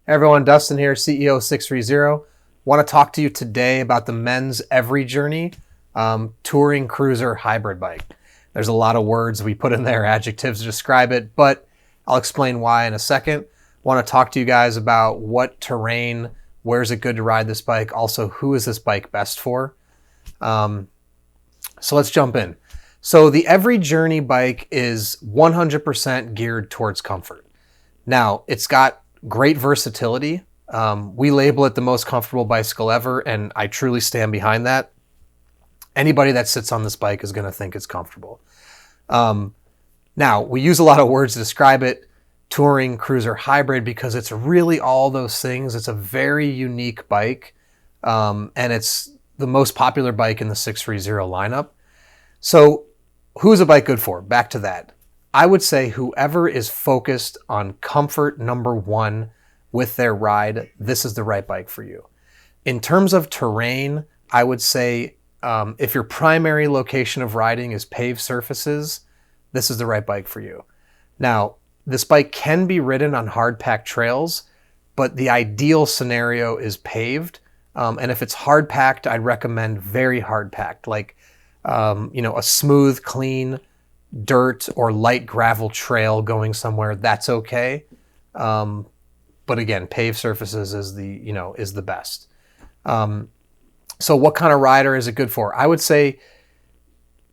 Hey everyone, Dustin here, CEO of Sixthreezero. Want to talk to you today about the men's EVRYjourney touring cruiser hybrid bike. There's a lot of words we put in there, adjectives to describe it, but I'll explain why in a second. Want to talk to you guys about what terrain, where is it good to ride this bike, also who is this bike best for. So let's jump in. So the EVRYjourney bike is 100% geared towards comfort. Now, it's got great versatility. We label it the most comfortable bicycle ever, and I truly stand behind that. Anybody that sits on this bike is going to think it's comfortable. Now, we use a lot of words to describe it, touring, cruiser, hybrid, because it's really all those things. It's a very unique bike, and it's the most popular bike in the Sixthreezero lineup. So who's a bike good for? Back to that. I would say whoever is focused on comfort number one with their ride, this is the right bike for you. In terms of terrain, I would say if your primary location of riding is paved surfaces, this is the right bike for you. Now, this bike can be ridden on hard packed trails, but the ideal scenario is paved. And if it's hard packed, I'd recommend very hard packed, like a smooth, clean dirt or light gravel trail going somewhere. That's okay. But again, paved surfaces is the best. So what kind of rider is it good for? I would say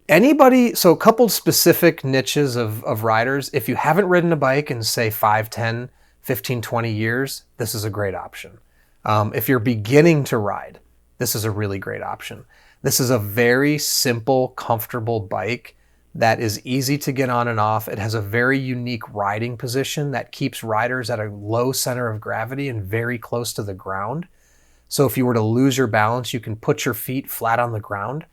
anybody. So a couple specific niches of riders. If you haven't ridden a bike in say 5, 10, 15, 20 years, this is a great option. If you're beginning to ride, this is a really great option. This is a very simple, comfortable bike that is easy to get on and off. It has a very unique riding position that keeps riders at a low center of gravity and very close to the ground. So if you were to lose your balance, you can put your feet flat on the ground,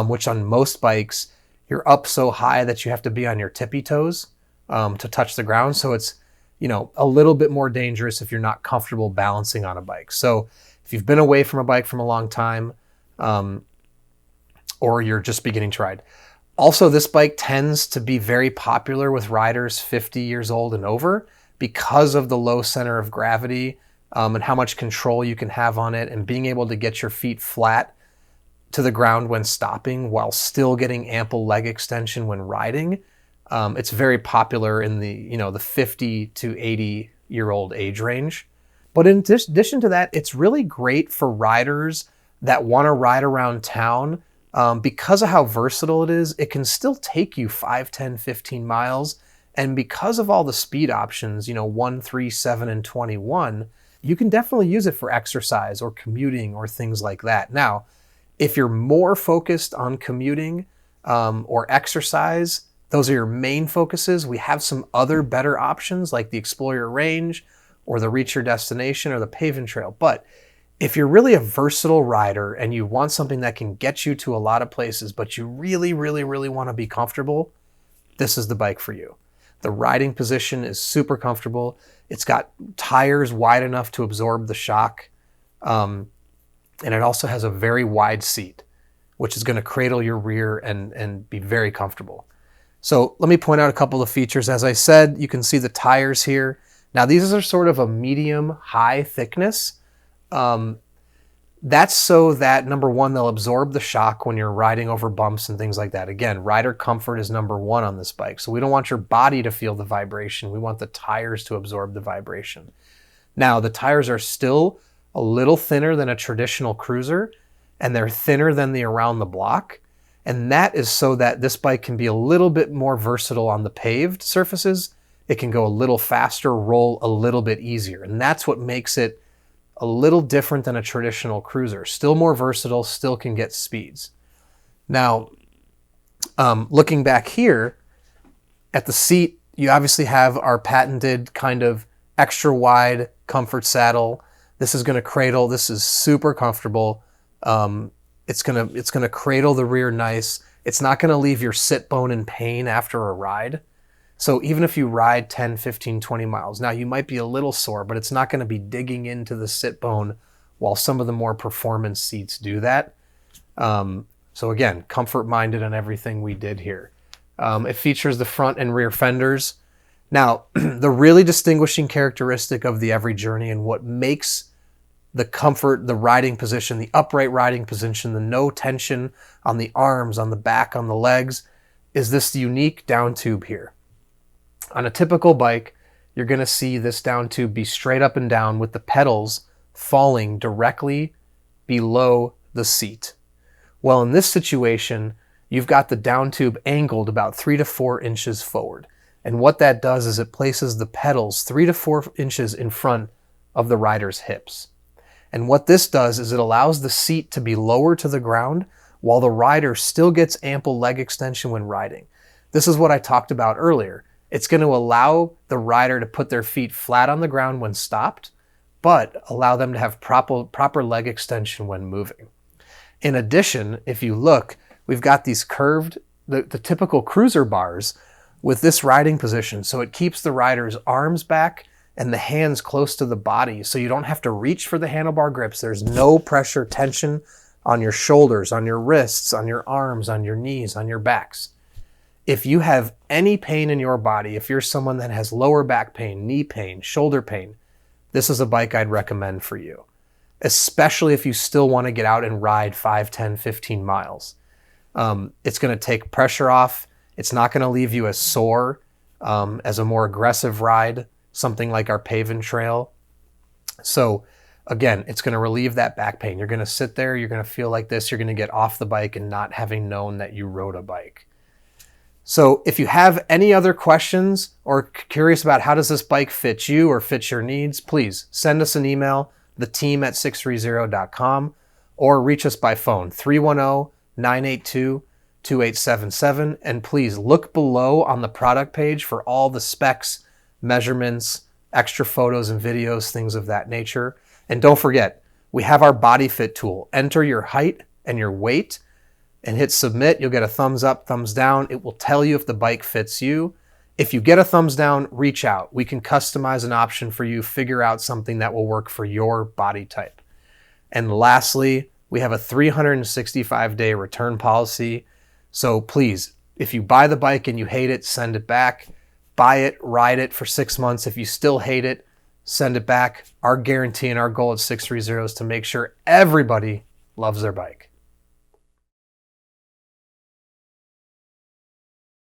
which on most bikes, you're up so high that you have to be on your tippy toes to touch the ground. So it's, a little bit more dangerous if you're not comfortable balancing on a bike. So if you've been away from a bike from a long time, or you're just beginning to ride. Also, this bike tends to be very popular with riders 50 years old and over because of the low center of gravity and how much control you can have on it, and being able to get your feet flat to the ground when stopping while still getting ample leg extension when riding. It's very popular in the 50 to 80-year-old age range. But in addition to that, it's really great for riders that want to ride around town. Because of how versatile it is, it can still take you 5, 10, 15 miles. And because of all the speed options, 1, 3, 7, and 21, you can definitely use it for exercise or commuting or things like that. Now, if you're more focused on commuting or exercise, those are your main focuses. We have some other better options like the Explore Your Range or the Reach Your Destination or the Paving Trail. But if you're really a versatile rider and you want something that can get you to a lot of places, but you really, really, really want to be comfortable, this is the bike for you. The riding position is super comfortable. It's got tires wide enough to absorb the shock. And it also has a very wide seat, which is going to cradle your rear and be very comfortable. So let me point out a couple of features. As I said, you can see the tires here. Now these are sort of a medium high thickness. That's so that, number one, they'll absorb the shock when you're riding over bumps and things like that. Again, rider comfort is number one on this bike. So we don't want your body to feel the vibration. We want the tires to absorb the vibration. Now, the tires are still a little thinner than a traditional cruiser, and they're thinner than the Around the Block. And that is so that this bike can be a little bit more versatile on the paved surfaces. It can go a little faster, roll a little bit easier. And that's what makes it a little different than a traditional cruiser. Still more versatile, still can get speeds. Now, looking back here at the seat, you obviously have our patented kind of extra wide comfort saddle. This is going to cradle. This is super comfortable. It's gonna cradle the rear nice. It's not going to leave your sit bone in pain after a ride. So even if you ride 10, 15, 20 miles, now you might be a little sore, but it's not going to be digging into the sit bone while some of the more performance seats do that. So again, comfort minded on everything we did here. It features the front and rear fenders. Now, the really distinguishing characteristic of the EVRYjourney and what makes the comfort, the riding position, the upright riding position, the no tension on the arms, on the back, on the legs, is this unique down tube here. On a typical bike, you're going to see this down tube be straight up and down with the pedals falling directly below the seat. Well, in this situation, you've got the down tube angled about 3 to 4 inches forward. And what that does is it places the pedals 3 to 4 inches in front of the rider's hips. And what this does is it allows the seat to be lower to the ground while the rider still gets ample leg extension when riding. This is what I talked about earlier. It's going to allow the rider to put their feet flat on the ground when stopped, but allow them to have proper leg extension when moving. In addition, if you look, we've got these curved, the typical cruiser bars with this riding position. So it keeps the rider's arms back and the hands close to the body, so you don't have to reach for the handlebar grips. There's no pressure, tension on your shoulders, on your wrists, on your arms, on your knees, on your backs. If you have any pain in your body, if you're someone that has lower back pain, knee pain, shoulder pain, this is a bike I'd recommend for you, especially if you still want to get out and ride 5, 10, 15 miles. It's going to take pressure off. It's not going to leave you as sore as a more aggressive ride, something like our Paven Trail. So again, it's going to relieve that back pain. You're going to sit there, you're going to feel like this, you're going to get off the bike and not having known that you rode a bike. So if you have any other questions or curious about how does this bike fit you or fit your needs, please send us an email, theteam@sixthreezero.com, or reach us by phone, 310-982-2877. And please look below on the product page for all the specs, measurements, extra photos and videos, things of that nature. And don't forget, we have our body fit tool. Enter your height and your weight and hit submit. You'll get a thumbs up, thumbs down. It will tell you if the bike fits you. If you get a thumbs down, reach out. We can customize an option for you, figure out something that will work for your body type. And lastly, we have a 365-day return policy. So please, if you buy the bike and you hate it, send it back. Buy it, ride it for 6 months. If you still hate it, send it back. Our guarantee and our goal at Sixthreezero is to make sure everybody loves their bike.